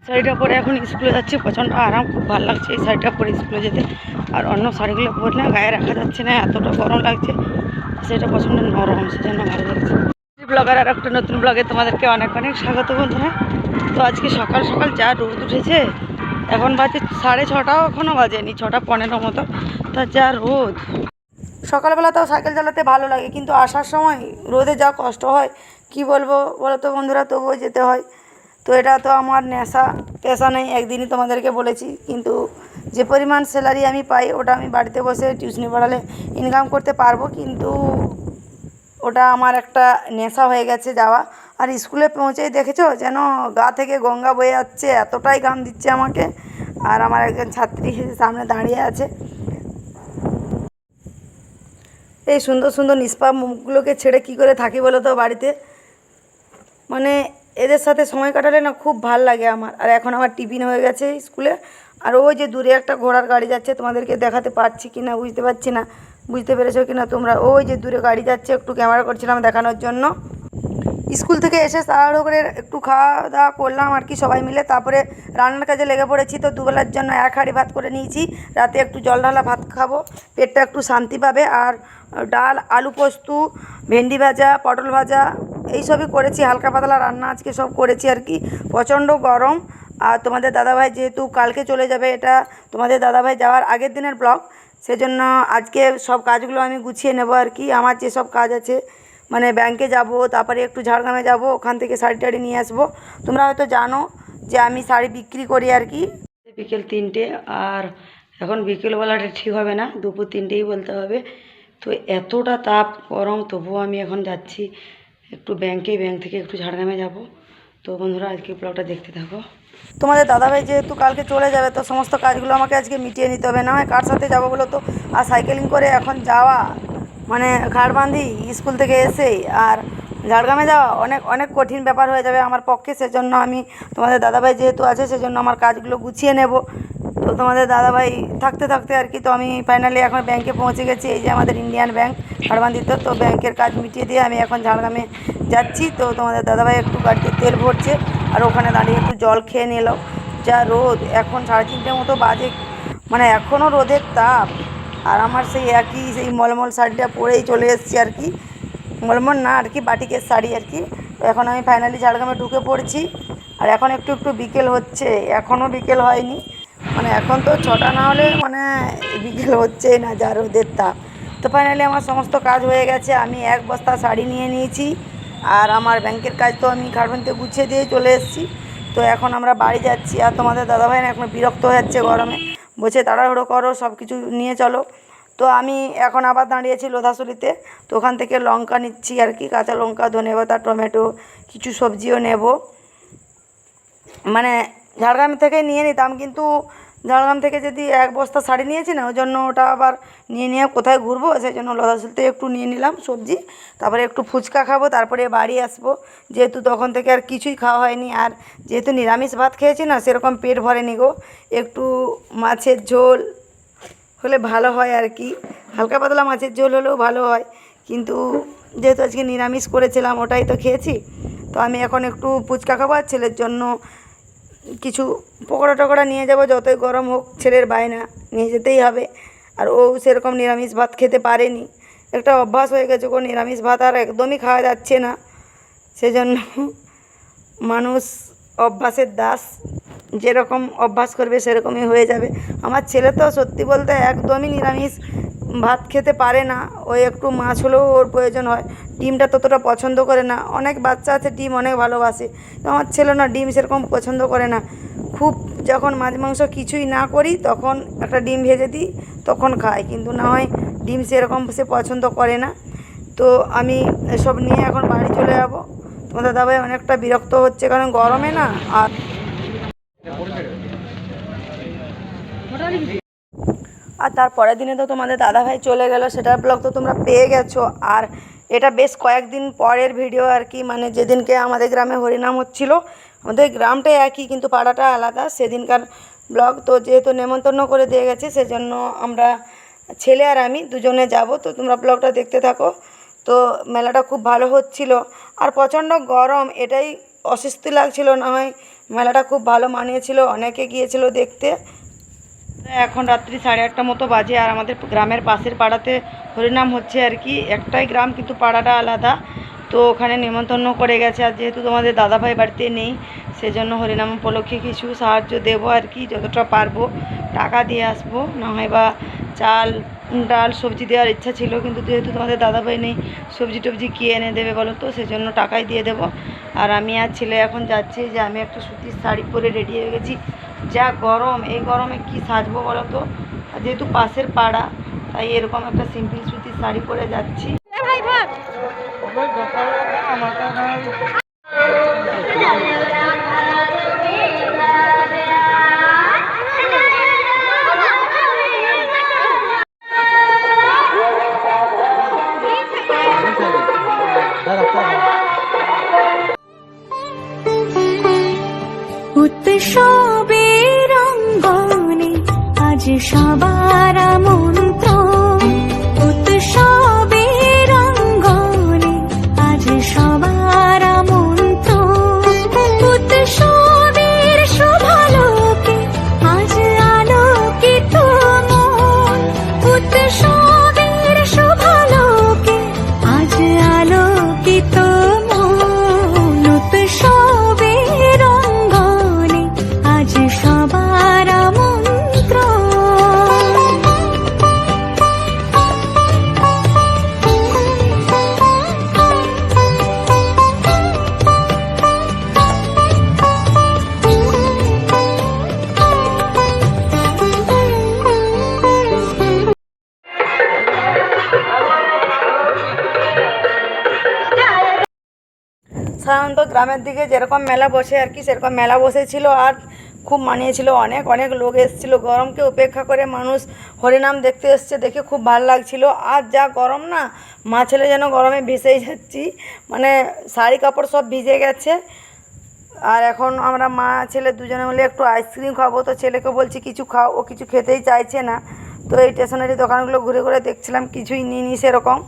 শাড়িটা পরে এখন স্কুলে যাচ্ছি, প্রচণ্ড আরাম, খুব ভালো লাগছে এই শাড়িটা পরে স্কুলে যেতে। আর অন্য শাড়িগুলো পরলে গায়ে রাখা যাচ্ছে না, এতটা গরম লাগছে, সেটা প্রচণ্ড নরম, সেজন্য ভালো লাগছে। ব্লগার আর একটা নতুন ব্লগে তোমাদেরকে অনেক অনেক স্বাগত বন্ধুরা। তো আজকে সকাল সকাল যা রোদ উঠেছে, এখন বাজে 6:30, এখনও বাজেনি 6:15 মতো, তা যা রোদ। সকালবেলা তাও সাইকেল চালাতে ভালো লাগে, কিন্তু আসার সময় রোদে যা কষ্ট হয় কি বলবো বলো তো বন্ধুরা, তবুও যেতে হয়। তো এটা তো আমার পেশা নেই, একদিনই তোমাদেরকে বলেছি, কিন্তু যে পরিমাণ স্যালারি আমি পাই ওটা আমি বাড়িতে বসে টিউশনি পড়ালে ইনকাম করতে পারবো, কিন্তু ওটা আমার একটা নেশা হয়ে গেছে যাওয়া। আর স্কুলে পৌঁছেই দেখেছো যেন গা থেকে গঙ্গা বয়ে যাচ্ছে, এতটাই ঘাম দিচ্ছে আমাকে। আর আমার একজন ছাত্রী সামনে দাঁড়িয়ে আছে, এই সুন্দর সুন্দর নিষ্পাপ মুখগুলোকে ছেড়ে কি করে থাকি বলো তো বাড়িতে, মানে এদের সাথে সময় কাটালে না খুব ভাল লাগে আমার। আর এখন আমার টিফিন হয়ে গেছে স্কুলে, আর ওই যে দূরে একটা ঘোড়ার গাড়ি যাচ্ছে, তোমাদেরকে দেখাতে পারছি কি না বুঝতে পারছি না, বুঝতে পেরেছো কি না তোমরা? ওই যে দূরে গাড়ি যাচ্ছে, একটু ক্যামেরা করছিলাম দেখানোর জন্য। স্কুল থেকে এসে তাড়াহুড়ো করে একটু খাওয়া দাওয়া করলাম আর কি সবাই মিলে, তারপরে রান্নার কাজে লেগে পড়েছি। তো দুবেলার জন্য 1 হাঁড়ি ভাত করে নিয়েছি, রাতে একটু জল ঢালা ভাত খাবো, পেটটা একটু শান্তি পাবে। আর ডাল, আলু পোস্ত, ভেন্ডি ভাজা, পটল ভাজা, এইসবই করেছি, হালকা পাতলা রান্না আজকে সব করেছি আর কি। প্রচণ্ড গরম। আর তোমাদের দাদাভাই যেহেতু কালকে চলে যাবে, এটা তোমাদের দাদাভাই যাওয়ার আগের দিনের ব্লগ, সেজন্য আজকে সব কাজগুলো আমি গুছিয়ে নেব আর কি। আমার যেসব কাজ আছে, মানে ব্যাংকে যাব, তারপরে একটু ঝাড়গ্রামে যাব, ওখান থেকে শাড়ি টাড়ি নিয়ে আসবো। তোমরা হয়তো জানো যে আমি শাড়ি বিক্রি করি আর কি। বিকেল 3টে, আর এখন বিকেলবেলাটা ঠিক হবে না, দুপুর 3টেই বলতে হবে। তো এতটা তাপ গরম, তবুও আমি এখন যাচ্ছি একটু ব্যাংক থেকে একটু ঝাড়গ্রামে যাব। তো বন্ধুরা আজকে ব্লগটা দেখতে থাকো। তোমাদের দাদাভাই যেহেতু কালকে চলে যাবে, তো সমস্ত কাজগুলো আমাকে আজকে মিটিয়ে নিতে হবে, না হয় কার সাথে যাবো বলো তো। আর সাইকেলিং করে এখন যাওয়া, মানে ঘাড় বাঁধি স্কুল থেকে এসেই, আর ঝাড়গ্রামে যাওয়া অনেক অনেক কঠিন ব্যাপার হয়ে যাবে আমার পক্ষে। সেজন্য আমি, তোমাদের দাদাভাই যেহেতু আছে, সেজন্য আমার কাজগুলো গুছিয়ে নেব। তো তোমাদের দাদাভাই থাকতে থাকতে আর কি, তো আমি ফাইনালি এখন ব্যাংকে পৌঁছে গেছি। এই যে আমাদের ইন্ডিয়ান ব্যাংক হাড়বান্ধিত, তো ব্যাংকের কাজ মিটিয়ে দিয়ে আমি এখন ঝাড়গ্রামে যাচ্ছি। তো তোমাদের দাদাভাই একটু গাড়িতে তেল ভরছে, আর ওখানে দাঁড়িয়ে একটু জল খেয়ে নিল। যা রোদ, এখন 3:30 মতো বাজে, মানে এখনও রোদের তাপ। আর আমার সেই মলমল শাড়িটা পরেই চলে এসেছি আর কি, মলমল না আর কি, বাটিকের শাড়ি আর কি। তো এখন আমি ফাইনালি ঝাড়গ্রামে ঢুকে পড়ছি। আর এখন একটু একটু বিকেল হচ্ছে, এখনও বিকেল হয়নি, মানে এখন তো 6টা না হলে মানে বিকেল হচ্ছেই না, যা রোদের তাপ। তো ফাইনালি আমার সমস্ত কাজ হয়ে গেছে, আমি 1 বস্তা শাড়ি নিয়ে নিয়েছি। আর আমার ব্যাংকের কাজ তো আমি খাড়বানিতে গুছিয়ে দিয়ে চলে এসেছি। তো এখন আমরা বাড়ি যাচ্ছি। আর তোমাদের দাদাভাই না এখন বিরক্ত হয়ে যাচ্ছে গরমে, বলছে তাড়াহুড়ো করো, সব কিছু নিয়ে চলো। তো আমি এখন আবার দাঁড়িয়েছি লোধাশুলিতে, তো ওখান থেকে লঙ্কা নিচ্ছি আর কি, কাঁচা লঙ্কা, ধনেপাতা, টমেটো, কিছু সবজিও নেব। মানে ঝাড়গ্রাম থেকে নিয়ে নিতাম, কিন্তু ঝাড়গ্রাম থেকে যদি 1 বস্তা শাড়ি নিয়েছি না, ওই জন্য ওটা আবার নিয়ে কোথায় ঘুরবো, সেই জন্য লোধাশুলিতে একটু নিয়ে নিলাম সবজি। তারপরে একটু ফুচকা খাবো, তারপরে বাড়ি আসবো, যেহেতু তখন থেকে আর কিছুই খাওয়া হয়নি। আর যেহেতু নিরামিষ ভাত খেয়েছি না, সেরকম পেট ভরেনি গো, একটু মাছের ঝোল হলে ভালো হয় আর কি, হালকা পাতলা মাছের ঝোল হলেও ভালো হয়, কিন্তু যেহেতু আজকে নিরামিষ করেছিলাম ওটাই তো খেয়েছি। তো আমি এখন একটু ফুচকা খাবো, আর ছেলের জন্য কিছু পকোড়া টকোড়া নিয়ে যাব, যতই গরম হোক ছেলের বায়না নিয়ে যেতেই হবে। আর ও সেরকম নিরামিষ ভাত খেতে পারেনি, একটা অভ্যাস হয়ে গেছে গো, নিরামিষ ভাত আর একদমই খাওয়া যাচ্ছে না। সেজন্য মানুষ অভ্যাসের দাস, যেরকম অভ্যাস করবে সেরকমই হয়ে যাবে। আমার ছেলে তো সত্যি বলতে একদমই নিরামিষ ভাত খেতে পারে না, ওই একটু মাছ হলেও ওর প্রয়োজন হয়। ডিমটা ততটা পছন্দ করে না, অনেক বাচ্চা আছে ডিম অনেক ভালোবাসে, তো আমার ছেলে না ডিম সেরকম পছন্দ করে না। খুব যখন মাছ মাংস কিছুই না করি তখন একটা ডিম ভেজে দিই, তখন খায়, কিন্তু না হয় ডিম সেরকম সে পছন্দ করে না। তো আমি এসব নিয়ে এখন বাড়ি চলে যাব। তোমাদের দাদাভাই অনেকটা বিরক্ত হচ্ছে, কারণ গরমে না। আর তার পরের দিনে তো তোমাদের দাদাভাই চলে গেল, সেটার ব্লগ তো তোমরা পেয়ে গেছো। আর এটা বেশ কয়েকদিন পরের ভিডিও আর কি, মানে যেদিনকে আমাদের গ্রামে হরিনাম হচ্ছিল, আমাদের গ্রামটাই একই কিন্তু পাড়াটা আলাদা, সেদিনকার ব্লগ। তো যেহেতু নেমন্তন্ন করে দিয়ে গেছে, সেজন্য আমরা ছেলে আর আমি দুজনে যাব। তো তোমরা ব্লগটা দেখতে থাকো। তো মেলাটা খুব ভালো হচ্ছিল, আর প্রচণ্ড গরম, এটাই অস্বস্তি লাগছিল, না হয় মেলাটা খুব ভালো মানিয়েছিল, অনেকে গিয়েছিল দেখতে। এখন রাত্রি 8:30 মতো বাজে, আর আমাদের গ্রামের পাশের পাড়াতে হরিনাম হচ্ছে আর কি। একটাই গ্রাম কিন্তু পাড়াটা আলাদা। তো ওখানে নিমন্ত্রণ করে গেছে, আর যেহেতু তোমাদের দাদাভাই বাড়িতে নেই, সেজন্য হরিনাম উপলক্ষে কিছু সাহায্য দেবো আর কি, যতটা পারবো। টাকা দিয়ে আসবো, না হয় বা চাল ডাল সবজি দেওয়ার ইচ্ছা ছিল, কিন্তু যেহেতু তোমাদের দাদাভাই নেই, সবজি টবজি কী এনে দেবে বলো তো, সেজন্য টাকাই দিয়ে দেবো। আর আমি আর ছেলে এখন যাচ্ছি, যে আমি একটা সুতির শাড়ি পরে রেডি হয়ে গেছি। যা গরম, এই গরমে কি সাজবো বলো তো। আর যেহেতু পাশের পাড়া, তাই এরকম একটা সিম্পল সুতির শাড়ি পরে যাচ্ছি। উৎসবের অঙ্গনে আজ সবার আমন্ত্রণ, উৎসবের অঙ্গনে আজ সবার আমন্ত্রণ, উৎসবের শুভালোকে আজ আলোকিত মন, উৎসবের শুভালোকে আজ আলোকিত মন, উৎসবের অঙ্গনে আজ সবার আমন্ত্রণ। সাধারণত গ্রামের দিকে যেরকম মেলা বসে আর কি, সেরকম মেলা বসেছিল, আর খুব মানিয়েছিল। অনেক অনেক লোক এসেছিলো, গরমকে উপেক্ষা করে মানুষ হরিনাম দেখতে এসছে, দেখে খুব ভালো লাগছিল। আর যা গরম না, মা ছেলে যেন গরমে ভেসেই যাচ্ছি, মানে শাড়ি কাপড় সব ভিজে গেছে। আর এখন আমরা মা ছেলে দুজনে মিলে একটু আইসক্রিম খাবো, তো ছেলেকে বলছি কিছু খাও, ও কিছু খেতেই চাইছে না। তো এই স্টেশনারি দোকানগুলো ঘুরে ঘুরে দেখছিলাম, কিছুই নিইনি সেরকম,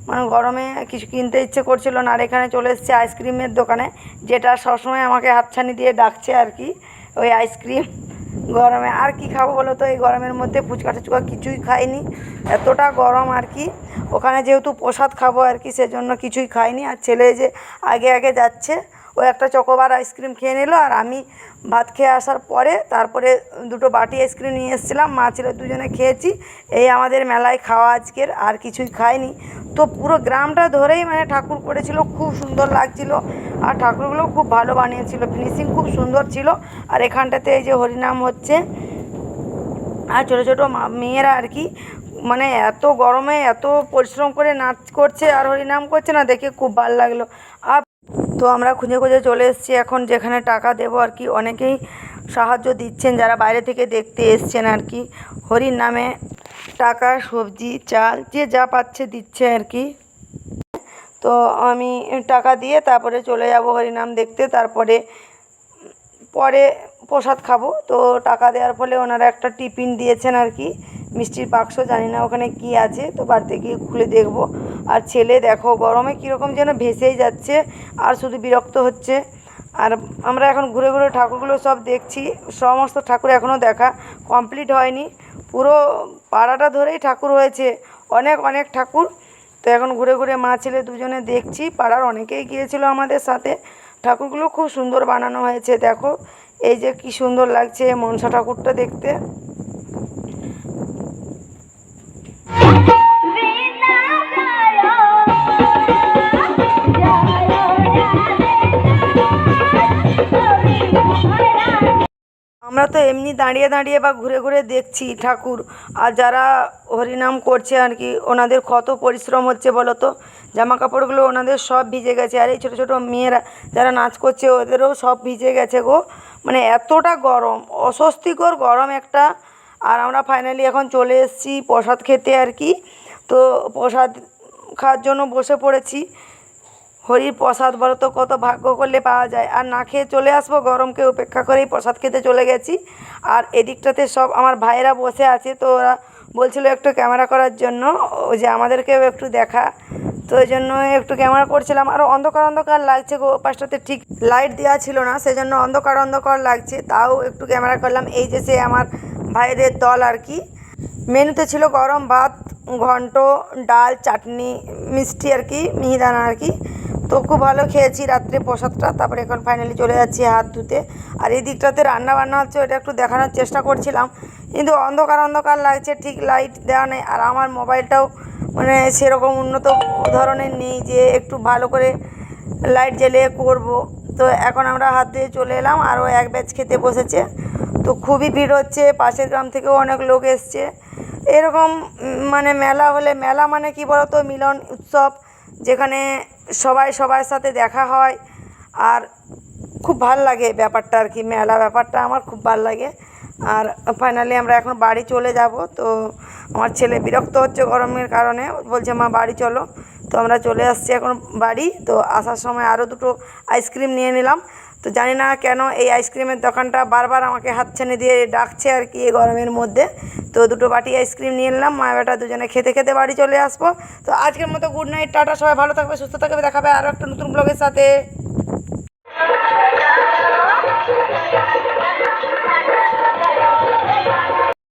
মানে গরমে কিছু কিনতে ইচ্ছে করছিল না। আর এখানে চলে এসেছে আইসক্রিমের দোকানে, যেটা সবসময় আমাকে হাতছানি দিয়ে ডাকছে আর কি, ওই আইসক্রিম। গরমে আর কি খাবো বলো তো, এই গরমের মধ্যে ফুচকা টুচকা কিছুই খাইনি, এতটা গরম আর কি। ওখানে যেহেতু প্রসাদ খাবো আর কি, সেজন্য কিছুই খাইনি। আর ছেলে যে আগে আগে যাচ্ছে, ও একটা চকোবার আইসক্রিম খেয়ে নিল, আর আমি ভাত খেয়ে আসার পরে তারপরে দুটো বাটি আইসক্রিম নিয়ে এসেছিলাম, মা ছেলে দুজনে খেয়েছি। এই আমাদের মেলায় খাওয়া আজকের, আর কিছুই খাইনি। তো পুরো গ্রামটা ধরেই মানে ঠাকুর করেছিল, খুব সুন্দর লাগছিল। আর ঠাকুরগুলো খুব ভালো বানিয়েছিল, ফিনিশিং খুব সুন্দর ছিল। আর এখানটাতে এই যে হরিনাম হচ্ছে, আর ছোটো ছোটো মেয়েরা আর কি, মানে এত গরমে এত পরিশ্রম করে নাচ করছে আর হরিনাম করছে না, দেখে খুব ভালো লাগলো। আর তো আমরা খুঁজে খুঁজে চলে এসেছি এখন যেখানে টাকা দেবো আর কি। অনেকেই সাহায্য দিচ্ছেন, যারা বাইরে থেকে দেখতে এসছেন আর কি। হরির নামে টাকা, সবজি, চাল, যে যা পাচ্ছে দিচ্ছে আর কি। তো আমি টাকা দিয়ে তারপরে চলে যাব হরিনাম দেখতে, তারপরে পরে প্রসাদ খাবো। তো টাকা দেওয়ার ফলে ওনারা একটা টিফিন দিয়েছেন আর কি, মিষ্টির বাক্স, জানি না ওখানে কি আছে, তো বাড়িতে গিয়ে খুলে দেখবো। আর ছেলে দেখো গরমে কীরকম যেন ভেসেই যাচ্ছে, আর শুধু বিরক্ত হচ্ছে। আর আমরা এখন ঘুরে ঘুরে ঠাকুরগুলো সব দেখছি, সমস্ত ঠাকুর এখনও দেখা কমপ্লিট হয়নি, পুরো পাড়াটা ধরেই ঠাকুর হয়েছে, অনেক অনেক ঠাকুর। তো এখন ঘুরে ঘুরে মা ছেলে দুজনে দেখছি, পাড়ার অনেকেই গিয়েছিল আমাদের সাথে। ঠাকুরগুলো খুব সুন্দর বানানো হয়েছে, দেখো এই যে কি সুন্দর লাগছে মনসা ঠাকুরটা দেখতে। আমরা তো এমনি দাঁড়িয়ে দাঁড়িয়ে বা ঘুরে ঘুরে দেখছি ঠাকুর, আর যারা হরিনাম করছে আর কি, ওনাদের কত পরিশ্রম হচ্ছে বলো তো। জামা কাপড়গুলো ওনাদের সব ভিজে গেছে, আর এই ছোটো ছোটো মেয়েরা যারা নাচ করছে, ওদেরও সব ভিজে গেছে গো, মানে এতটা গরম, অস্বস্তিকর গরম একটা। আর আমরা ফাইনালি এখন চলে এসেছি প্রসাদ খেতে আর কি। তো প্রসাদ খাওয়ার জন্য বসে পড়েছি। হরির প্রসাদ বলো তো, কত ভাগ্য করলে পাওয়া যায়। আর না খেয়ে চলে আসবো, গরমকে উপেক্ষা করেই প্রসাদ খেতে চলে গেছি। আর এদিকটাতে সব আমার ভাইয়েরা বসে আছে, তো ওরা বলছিল একটু ক্যামেরা করার জন্য, ওই যে আমাদেরকেও একটু দেখা। তো ওই জন্য একটু ক্যামেরা করছিলাম। আর অন্ধকার অন্ধকার লাগছে গো, পাশটাতে ঠিক লাইট দেওয়া ছিল না, সেই জন্য অন্ধকার অন্ধকার লাগছে, তাও একটু ক্যামেরা করলাম। এই যে সে আমার ভাইদের দল আর কি। মেনুতে ছিল গরম ভাত, ঘন্ট, ডাল, চাটনি, মিষ্টি আর কি, মিহিদানা আর কি। তো খুব ভালো খেয়েছি রাত্রে প্রসাদটা। তারপরে এখন ফাইনালি চলে যাচ্ছি হাত ধুতে। আর এই দিকটাতে রান্না বান্না হচ্ছে, ওটা একটু দেখানোর চেষ্টা করছিলাম, কিন্তু অন্ধকার অন্ধকার লাগছে, ঠিক লাইট দেওয়া নেই। আর আমার মোবাইলটাও মানে সেরকম উন্নত ধরনের নেই যে একটু ভালো করে লাইট জ্বালিয়ে করব। তো এখন আমরা হাত ধুয়ে চলে এলাম, আরও এক ব্যাচ খেতে বসেছে। তো খুবই ভিড় হচ্ছে, পাশের গ্রাম থেকেও অনেক লোক এসছে। এরকম মানে মেলা হলে, মেলা মানে কি বলতো, মিলন উৎসব, যেখানে সবাই সবার সাথে দেখা হয়। আর খুব ভাল লাগে ব্যাপারটা আর কি, মেলা ব্যাপারটা আমার খুব ভাল লাগে। আর ফাইনালি আমরা এখন বাড়ি চলে যাব। তো আমার ছেলে বিরক্ত হচ্ছে গরমের কারণে, বলছে মা বাড়ি চলো। তো আমরা চলে আসছি এখন বাড়ি। তো আসার সময় আরও দুটো আইসক্রিম নিয়ে নিলাম। তো জানি না কেন এই আইসক্রিমের দোকানটা বারবার আমাকে হাতছানি দিয়ে ডাকছে আর কি এই গরমের মধ্যে। তো দুটো বাটি আইসক্রিম নিয়ে নিলাম, মা বেটা দুজনে খেতে খেতে বাড়ি চলে আসবো। তো আজকের মতো গুড নাইট, টাটা, সবাই ভালো থাকবে, সুস্থ থাকবে, দেখাবে আরও একটা নতুন ব্লগের সাথে।